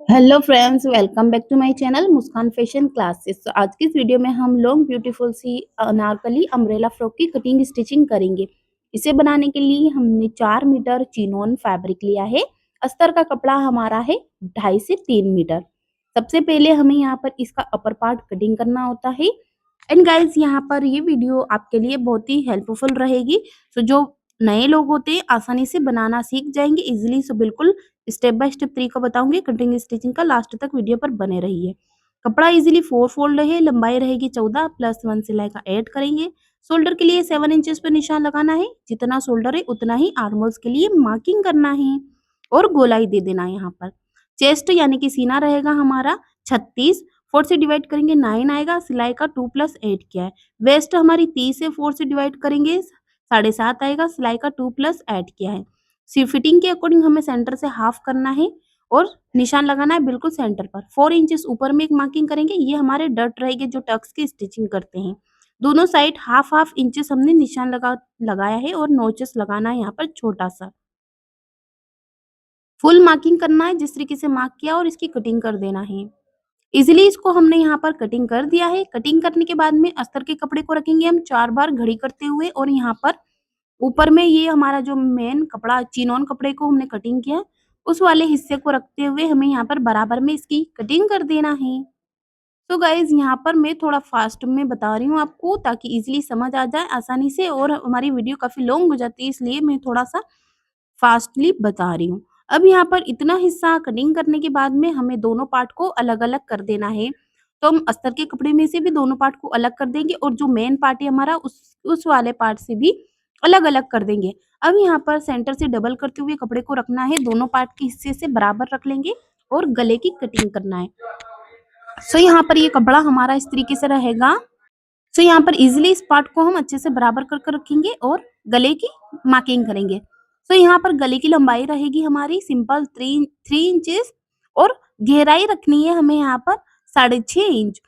Hello friends, welcome back to my channel Muskan fashion classes. तो आज की इस वीडियो में हम लॉन्ग ब्यूटीफुल सी अनारकली अम्ब्रेला फ्रॉक की कटिंग स्टिचिंग करेंगे। इसे बनाने के लिए हमने 4 मीटर चिनोन फैब्रिक लिया है। अस्तर का कपड़ा हमारा है 2.5 से 3 मीटर। सबसे पहले हमें यहाँ पर इसका अपर पार्ट कटिंग करना होता है। एंड गाइज, यहाँ पर ये वीडियो आपके लिए बहुत ही हेल्पफुल रहेगी। सो जो नए लोग होते हैं आसानी से बनाना सीख जाएंगे इजीली। सो बिल्कुल स्टेप बाय स्टेप तरीका बताऊंगी कटिंग स्टिचिंग का, लास्ट तक वीडियो पर बने रहिए। कपड़ा इजीली 4 फोल्ड है, लंबाई रहेगी 14 प्लस 1 सिलाई का ऐड करेंगे। शोल्डर के लिए 7 इंचेस पर निशान लगाना है। जितना शोल्डर है उतना ही आर्मोल्स के लिए मार्किंग करना है और गोलाई दे देना है। यहाँ पर चेस्ट यानी कि सीना रहेगा हमारा 36, 4 से डिवाइड करेंगे 9 आएगा। सिलाई का 2 प्लस 8 क्या है। वेस्ट हमारी 30 है, 4 से डिवाइड करेंगे 7.5 आएगा। सिलाई का 2 प्लस 8 क्या है। सी फिटिंग के अकॉर्डिंग हमें सेंटर से हाफ करना है और निशान लगाना है बिल्कुल सेंटर पर। 4 इंचेस ऊपर में एक मार्किंग करेंगे। ये हमारे डट रहेंगे जो टक्स की स्टिचिंग करते हैं। दोनों साइड हाफ हाफ इंचेस हमने निशान लगाया है और नोचेस लगाना है यहाँ पर छोटा सा। फुल मार्किंग करना है जिस तरीके से मार्क किया और इसकी कटिंग कर देना है। इजीली इसको हमने यहाँ पर कटिंग कर दिया है। कटिंग करने के बाद में अस्तर के कपड़े को रखेंगे हम 4 बार घड़ी करते हुए और यहाँ पर ऊपर में ये हमारा जो मेन कपड़ा चिनोन कपड़े को हमने कटिंग किया उस वाले हिस्से को रखते हुए हमें यहाँ पर बराबर में इसकी कटिंग कर देना है। तो गाइज, यहाँ पर मैं थोड़ा फास्ट में बता रही हूँ आपको ताकि इजीली समझ आ जाए आसानी से, और हमारी वीडियो काफी लॉन्ग हो जाती है इसलिए मैं थोड़ा सा फास्टली बता रही हूँ। अब यहाँ पर इतना हिस्सा कटिंग करने के बाद में हमें दोनों पार्ट को अलग अलग कर देना है। तो हम अस्तर के कपड़े में से भी दोनों पार्ट को अलग कर देंगे और जो मेन पार्ट है हमारा उस वाले पार्ट से भी अलग अलग कर देंगे। अब यहाँ पर सेंटर से डबल करते हुए कपड़े को रखना है, दोनों पार्ट के हिस्से से बराबर रख लेंगे और गले की कटिंग करना है। सो यहाँ पर ये कपड़ा हमारा इस तरीके से रहेगा। सो यहाँ पर इजीली इस पार्ट को हम अच्छे से बराबर कर कर रखेंगे और गले की मार्किंग करेंगे। सो यहाँ पर गले की लंबाई रहेगी हमारी सिंपल 3 इंचेस और गहराई रखनी है हमें यहाँ पर 6.5 इंच।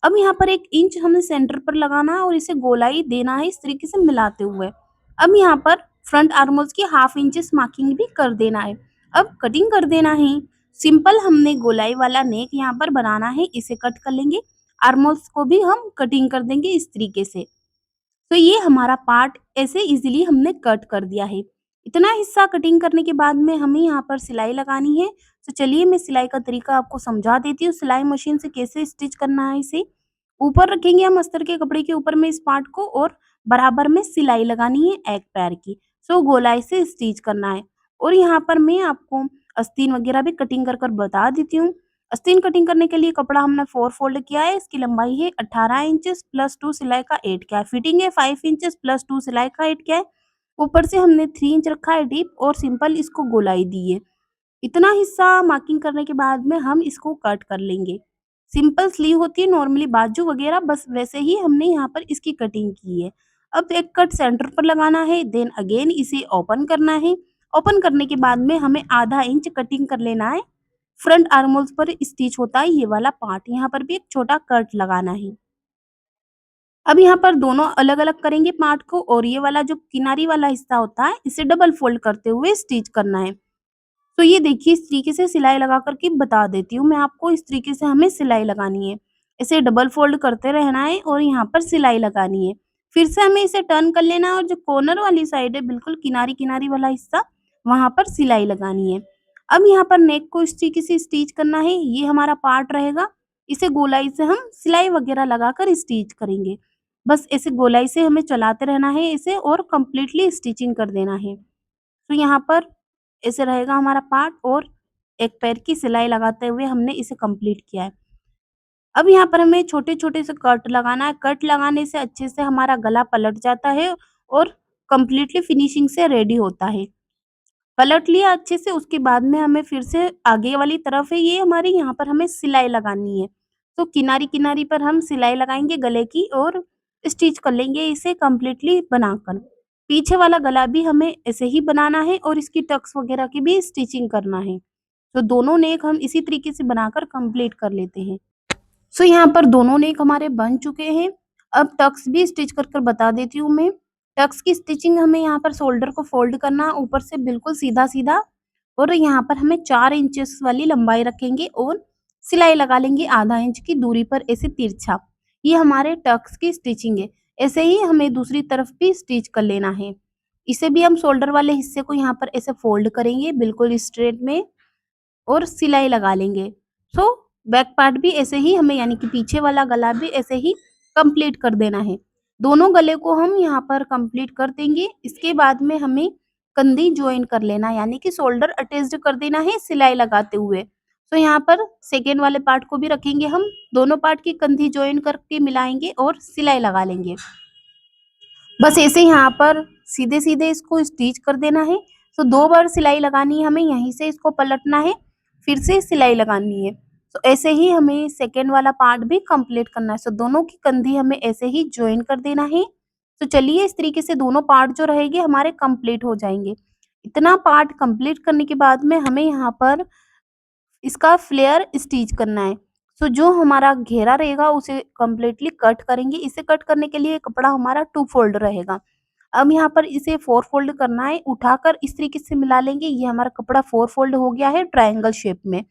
अब यहाँ पर 1 इंच हमें सेंटर पर लगाना है और इसे गोलाई देना है इस तरीके से मिलाते हुए। अब यहाँ पर फ्रंट आर्मोल्स की हाफ इंचेस मार्किंग भी कर देना है। अब कटिंग कर देना है। सिंपल हमने गोलाई वाला नेक यहाँ पर बनाना है, इसे कट कर लेंगे। आर्मोल्स को भी हम कटिंग कर देंगे इस तरीके से। तो ये हमारा पार्ट ऐसे इजीली हमने कट कर दिया है। इतना हिस्सा कटिंग करने के बाद में हमें यहाँ पर सिलाई लगानी है। तो चलिए मैं सिलाई का तरीका आपको समझा देती हूँ, सिलाई मशीन से कैसे स्टिच करना है इसे। ऊपर रखेंगे हम अस्तर के कपड़े के ऊपर में इस पार्ट को और बराबर में सिलाई लगानी है एक पैर की। सो गोलाई से स्टिच करना है। और यहाँ पर मैं आपको आस्तीन वगैरह भी कटिंग कर कर बता देती हूँ। आस्तीन कटिंग करने के लिए कपड़ा हमने 4 फोल्ड किया है। इसकी लंबाई है 18 इंचेस प्लस 2 सिलाई का 8 क्या है। फिटिंग है 5 इंचेस प्लस 2 सिलाई का 8 क्या है। ऊपर से हमने 3 इंच रखा है डीप और सिंपल इसको गोलाई दी है। इतना हिस्सा मार्किंग करने के बाद में हम इसको कट कर लेंगे। सिंपल स्लीव होती है नॉर्मली बाजू वगैरह, बस वैसे ही हमने यहाँ पर इसकी कटिंग की है। अब एक कट सेंटर पर लगाना है, देन अगेन इसे ओपन करना है। ओपन करने के बाद में हमें आधा इंच कटिंग कर लेना है। फ्रंट आर्मोल्स पर स्टिच होता है ये वाला पार्ट, यहाँ पर भी एक छोटा कट लगाना है। अब यहाँ पर दोनों अलग अलग करेंगे पार्ट को और ये वाला जो किनारी वाला हिस्सा होता है इसे डबल फोल्ड करते हुए स्टिच करना है। तो ये देखिए इस तरीके से सिलाई लगा करके बता देती हूँ मैं आपको, इस तरीके से हमें सिलाई लगानी है। इसे डबल फोल्ड करते रहना है और यहाँ पर सिलाई लगानी है। फिर से हमें इसे टर्न कर लेना है और जो कॉर्नर वाली साइड है बिल्कुल किनारी किनारी वाला हिस्सा, वहां पर सिलाई लगानी है। अब यहाँ पर नेक को इस तरीके से स्टिच करना है, ये हमारा पार्ट रहेगा। इसे गोलाई से हम सिलाई वगैरह लगाकर स्टिच करेंगे। बस ऐसे गोलाई से हमें चलाते रहना है इसे और कंप्लीटली स्टिचिंग कर देना है। तो यहाँ पर ऐसे रहेगा हमारा पार्ट और एक पैर की सिलाई लगाते हुए हमने इसे कंप्लीट किया है। अब यहाँ पर हमें छोटे-छोटे से कट लगाना है। कट लगाने से अच्छे से हमारा गला पलट जाता है और कंप्लीटली फिनिशिंग से रेडी होता है। पलट लिया अच्छे से, उसके बाद में हमें फिर से आगे वाली तरफ है ये हमारी, यहाँ पर हमें सिलाई लगानी है। तो किनारी-किनारी पर हम सिलाई लगाएँगे गले की और स्टिच कर लेंगे इसे कंप्लीटली बनाकर। पीछे वाला गला भी हमें ऐसे ही बनाना है और इसकी टक्स वगैरह की भी स्टिचिंग करना है। तो दोनों नेक हम इसी तरीके से बनाकर कंप्लीट कर लेते हैं। सो यहाँ पर दोनों नेक हमारे बन चुके हैं। अब टक्स भी स्टिच कर कर बता देती हूँ मैं। टक्स की स्टिचिंग हमें यहाँ पर शोल्डर को फोल्ड करना, ऊपर से बिल्कुल सीधा-सीधा और यहाँ पर हमें 4 इंचेस वाली लंबाई रखेंगे और सिलाई लगा लेंगे आधा इंच की दूरी पर ऐसे तिरछा। ये हमारे टक्स की स्टिचिंग है। ऐसे ही हमें दूसरी तरफ भी स्टिच कर लेना है। इसे भी हम शोल्डर वाले हिस्से को यहाँ पर ऐसे फोल्ड करेंगे बिल्कुल स्ट्रेट में और सिलाई लगा लेंगे। सो बैक पार्ट भी ऐसे ही हमें यानी कि पीछे वाला गला भी ऐसे ही कंप्लीट कर देना है। दोनों गले को हम यहाँ पर कंप्लीट कर देंगे। इसके बाद में हमें कंधी जॉइन कर लेना यानी कि शोल्डर अटैच्ड कर देना है सिलाई लगाते हुए। तो यहाँ पर सेकेंड वाले पार्ट को भी रखेंगे हम, दोनों पार्ट की कंधी जॉइन करके मिलाएंगे और सिलाई लगा लेंगे। बस ऐसे यहाँ पर सीधे-सीधे इसको स्टिच कर देना है। तो 2 बार सिलाई लगानी है हमें, यहीं से इसको पलटना है, फिर से सिलाई लगानी है। तो ऐसे ही हमें सेकंड वाला पार्ट भी कंप्लीट करना है। सो दोनों की कंधी हमें ऐसे ही जॉइन कर देना है। तो चलिए इस तरीके से दोनों पार्ट जो रहेंगे हमारे कंप्लीट हो जाएँगे। इतना पार्ट कंप्लीट करने के बाद में हमें यहाँ पर इसका फ्लेयर स्टिच करना है। सो जो हमारा घेरा रहेगा उसे कंप्लीटली कट करेंगे। इसे कट करने के लिए कपड़ा हमारा 2 फोल्ड रहेगा। अब यहाँ पर इसे 4 फोल्ड करना है, उठाकर इस तरीके से मिला लेंगे। ये हमारा कपड़ा 4 फोल्ड हो गया है ट्रायंगल शेप में।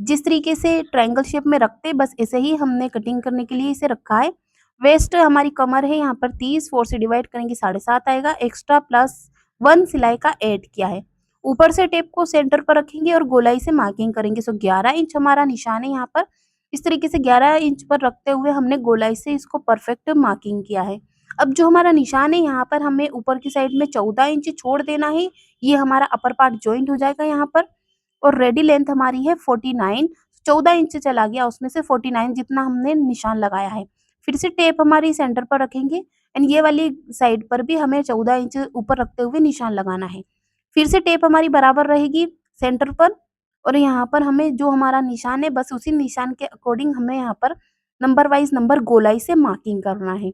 जिस तरीके से ट्रायंगल शेप में रखते हैं बस ऐसे ही हमने कटिंग करने के लिए इसे रखा है। वेस्ट हमारी कमर है यहाँ पर 30, 4 से डिवाइड करेंगे 7.5 आएगा। एक्स्ट्रा प्लस 1 सिलाई का ऐड किया है। ऊपर से टेप को सेंटर पर रखेंगे और गोलाई से मार्किंग करेंगे। सो 11 इंच हमारा निशान है यहाँ पर। इस तरीके से 11 इंच पर रखते हुए हमने गोलाई से इसको परफेक्ट मार्किंग किया है। अब जो हमारा निशान है यहाँ पर हमें ऊपर की साइड में 14 इंच छोड़ देना है। ये हमारा अपर पार्ट जॉइंट हो जाएगा यहाँ पर। और रेडी लेंथ हमारी है 49। 14 इंच चला गया उसमें से 49 जितना हमने निशान लगाया है। फिर से टेप हमारी सेंटर पर रखेंगे एंड ये वाली साइड पर भी हमें 14 इंच ऊपर रखते हुए निशान लगाना है। फिर से टेप हमारी बराबर रहेगी सेंटर पर और यहाँ पर हमें जो हमारा निशान है बस उसी निशान के अकॉर्डिंग हमें यहाँ पर नंबर वाइज नंबर गोलाई से मार्किंग करना है।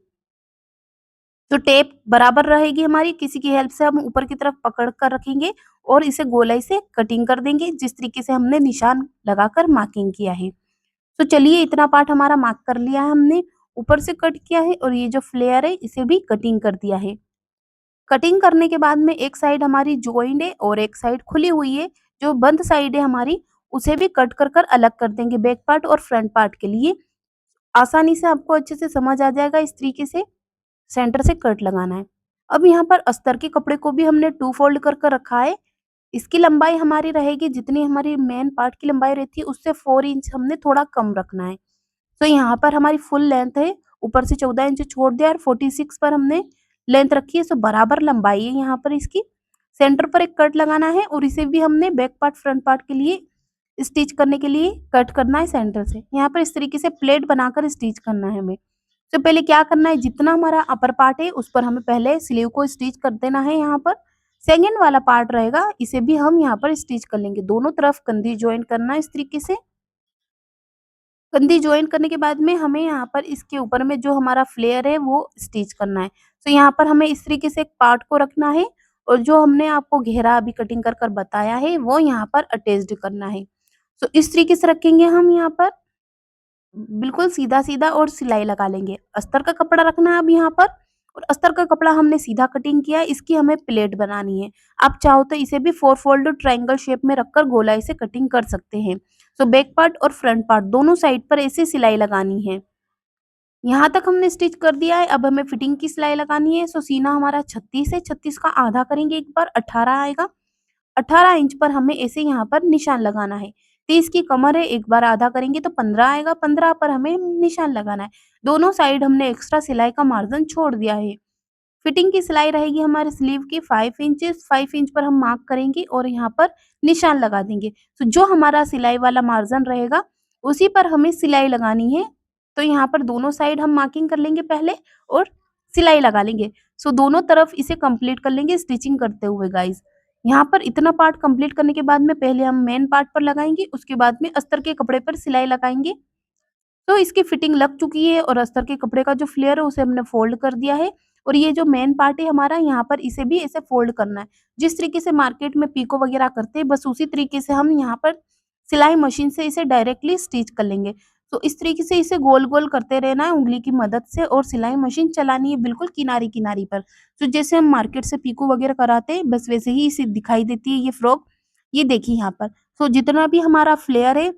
तो टेप बराबर रहेगी हमारी, किसी की हेल्प से हम ऊपर की तरफ पकड़ कर रखेंगे और इसे गोलाई से कटिंग कर देंगे जिस तरीके से हमने निशान लगाकर मार्किंग किया है। तो चलिए इतना पार्ट हमारा मार्क कर लिया है हमने, ऊपर से कट किया है और ये जो फ्लेयर है इसे भी कटिंग कर दिया है। कटिंग करने के बाद में एक साइड हमारी जॉइंट है और एक साइड खुली हुई है। जो बंद साइड है हमारी उसे भी कट कर कर अलग कर देंगे बैक पार्ट और फ्रंट पार्ट के लिए। आसानी से आपको अच्छे से समझ आ जाएगा इस तरीके से सेंटर से कट लगाना है। अब यहाँ पर अस्तर के कपड़े को भी हमने 2 फोल्ड कर कर रखा है। इसकी लंबाई हमारी रहेगी जितनी हमारी मेन पार्ट की लंबाई रहती है उससे 4 इंच हमने थोड़ा कम रखना है। तो यहाँ पर हमारी फुल लेंथ है, ऊपर से 14 इंच छोड़ दिया और 46 पर हमने लेंथ रखी है। सो बराबर लंबाई है यहाँ पर इसकी। सेंटर पर एक कट लगाना है और इसे भी हमने बैक पार्ट फ्रंट पार्ट के लिए स्टिच करने के लिए कट करना है सेंटर से। यहाँ पर इस तरीके से प्लेट बनाकर स्टिच करना है हमें। तो पहले क्या करना है, जितना हमारा अपर पार्ट है उस पर हमें पहले स्लीव को स्टिच कर देना है यहाँ पर। सेकेंड वाला पार्ट रहेगा इसे भी हम यहाँ पर स्टिच कर लेंगे। दोनों तरफ कंधी ज्वाइन करना है इस तरीके से। कंधी जॉइन करने के बाद में हमें यहाँ पर इसके ऊपर में जो हमारा फ्लेयर है वो स्टिच करना है। तो यहाँ पर हमें इस तरीके से एक पार्ट को रखना है और जो हमने आपको घेरा अभी कटिंग कर कर बताया है वो यहाँ पर अटैच्ड करना है। तो इस तरीके से रखेंगे हम यहाँ पर बिल्कुल सीधा-सीधा और सिलाई लगा लेंगे। अस्तर का कपड़ा रखना है अब यहाँ पर और अस्तर का कपड़ा हमने सीधा कटिंग किया है, इसकी हमें प्लेट बनानी है। आप चाहो तो इसे भी 4 फोल्ड ट्रायंगल शेप में रखकर गोलाई से कटिंग कर सकते हैं। तो बैक पार्ट और फ्रंट पार्ट दोनों साइड पर ऐसे सिलाई लगानी है। यहाँ तक हमने स्टिच कर दिया है, अब हमें फिटिंग की सिलाई लगानी है। सो सीना हमारा 36 है, 36 का आधा करेंगे एक बार 18 आएगा। 18 इंच पर हमें ऐसे यहाँ पर निशान लगाना है। 30 की कमर है, एक बार आधा करेंगे तो 15 आएगा, 15 पर हमें निशान लगाना है। दोनों साइड हमने एक्स्ट्रा सिलाई का मार्जिन छोड़ दिया है। फिटिंग की सिलाई रहेगी हमारे स्लीव की 5 इंचेस, 5 इंच पर हम मार्क करेंगे और यहाँ पर निशान लगा देंगे। तो जो हमारा सिलाई वाला मार्जिन रहेगा उसी पर हमें सिलाई लगानी है। तो यहाँ पर दोनों साइड हम मार्किंग कर लेंगे पहले और सिलाई लगा लेंगे। सो दोनों तरफ इसे कंप्लीट कर लेंगे स्टिचिंग करते हुए गाइस। यहाँ पर इतना पार्ट कंप्लीट करने के बाद में पहले हम मेन पार्ट पर लगाएंगे, उसके बाद में अस्तर के कपड़े पर सिलाई लगाएंगे। तो इसकी फिटिंग लग चुकी है और अस्तर के कपड़े का जो फ्लेयर है उसे हमने फोल्ड कर दिया है और ये जो मेन पार्ट है हमारा यहाँ पर इसे भी ऐसे फोल्ड करना है। जिस तरीके से मार्केट में पीको वगैरह करते हैं बस उसी तरीके से हम यहाँ पर सिलाई मशीन से इसे डायरेक्टली स्टिच कर लेंगे। तो इस तरीके से इसे गोल गोल करते रहना है उंगली की मदद से और सिलाई मशीन चलानी है बिल्कुल किनारी किनारी पर। तो जैसे हम मार्केट से पीको वगैरह कराते हैं बस वैसे ही इसे दिखाई देती है ये फ्रॉक। ये देखिए यहाँ पर। सो जितना भी हमारा फ्लेयर है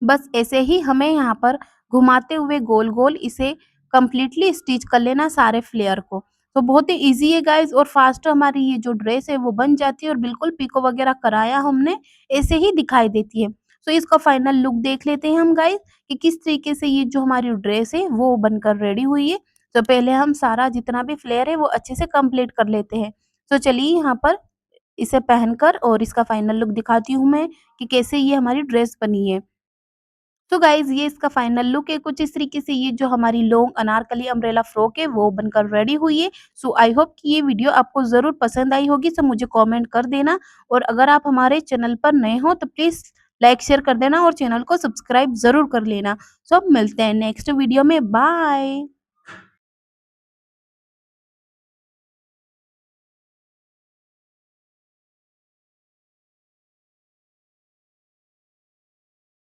बस ऐसे ही हमें यहाँ पर घुमाते हुए गोल-गोल इसे कंप्लीटली स्टिच कर लेना सारे फ्लेयर को। तो बहुत ही ईज़ी है गाइज़ और फास्ट हमारी ये जो ड्रेस है वो बन जाती है और बिल्कुल पिको वगैरह कराया हमने, ऐसे ही दिखाई देती है। सो इसका फाइनल लुक देख लेते हैं हम गाइज़ कि किस तरीके से ये जो हमारी ड्रेस है वो बनकर रेडी हुई है। तो पहले हम सारा जितना भी फ्लेयर है वो अच्छे से कंप्लीट कर लेते हैं। तो चलिए यहाँ पर इसे पहनकर और इसका फाइनल लुक दिखाती हूँ मैं कि कैसे ये हमारी ड्रेस बनी है। तो गाइज़ ये इसका फाइनल लुक है कुछ इस तरीके से ये जो हमारी लॉन्ग अनारकली अम्ब्रेला फ्रॉक है वो बनकर रेडी हुई है। सो आई होप कि ये वीडियो आपको ज़रूर पसंद आई होगी, सो मुझे कमेंट कर देना और अगर आप हमारे चैनल पर नए हो तो प्लीज़ लाइक शेयर कर देना और चैनल को सब्सक्राइब ज़रूर कर लेना। सो अब मिलते हैं नेक्स्ट वीडियो में, बाय।